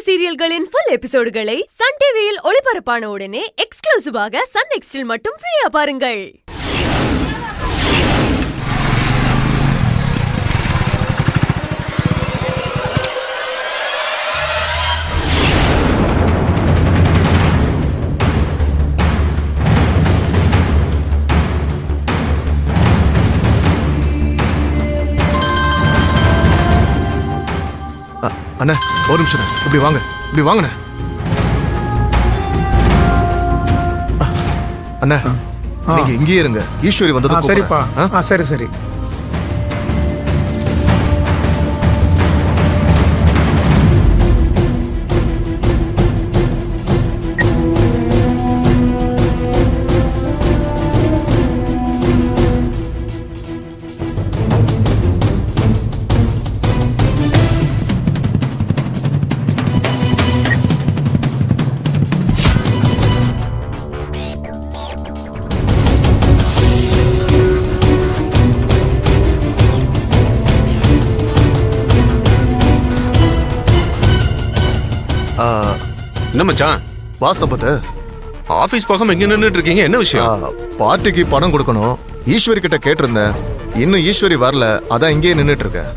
சீரியல்களின் full எபிசோடுகளை Sun டிவியில் ஒளிபரப்பான உடனே எக்ஸ்க்ளூசிவாக சன் நெக்ஸ்டில் மட்டும் ஃப்ரீயா பாருங்கள். அண்ணா ஒரு நிமிஷம் இப்படி வாங்க, இப்படி வாங்கண்ணே. அண்ணா நீங்க இங்கேயே இருங்க, ஈஸ்வரி வந்தது. சரிப்பா, சரி சரி. என்ன மச்சான் வா சம்பத்து. ஆபீஸ் பக்கம் எங்க நின்னுட்டு இருக்கீங்க? என்ன விஷயம்? பார்ட்டிக்கு பணம் கொடுக்கணும், ஈஸ்வரி கிட்ட கேட்டிருந்தேன். இன்னும் ஈஸ்வரி வரல, அதான் இங்கேயே நின்னுட்டு இருக்கேன்.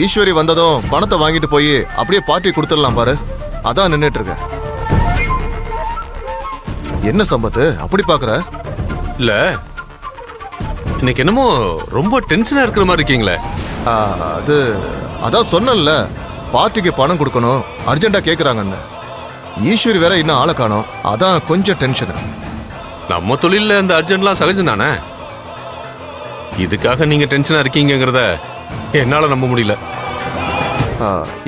ஈஸ்வரி வந்ததும் பணத்தை வாங்கிட்டு போய் அப்படியே பார்ட்டி கொடுத்துடலாம் பாரு, அதான் நின்னுட்டு இருக்கேன். என்ன சம்பத்து அப்படி பாக்குற? இல்ல இன்னைக்கு என்னமோ ரொம்ப டென்ஷனா இருக்கிற மாதிரி இருக்கீங்களே. அது அதான் சொன்னேன்ல, பார்ட்டிக்கு பணம் கொடுக்கணும், அர்ஜென்டா கேக்குறாங்கன்னு. ஈஸ்வரி வேற இன்னும் ஆளை காணோம், அதான் கொஞ்சம் டென்ஷன். நம்ம தொழில இந்த அர்ஜென்ட்லாம் சகஜம் தானே. இதுக்காக நீங்க டென்ஷனா இருக்கீங்கிறத என்னால நம்ப முடியல.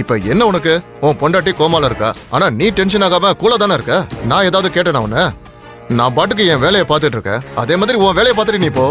இப்ப என்ன உனக்கு? உன் பொண்டாட்டி கோமால இருக்கா, ஆனா நீ டென்ஷன் ஆகாம கூலா தானே இருக்க. நான் ஏதாவது கேட்டேனா உன்ன? நான் பாட்டுக்கு என் வேலையை பார்த்துட்டு இருக்கேன், அதே மாதிரி உன் வேலையை பார்த்துட்டு நீ போ.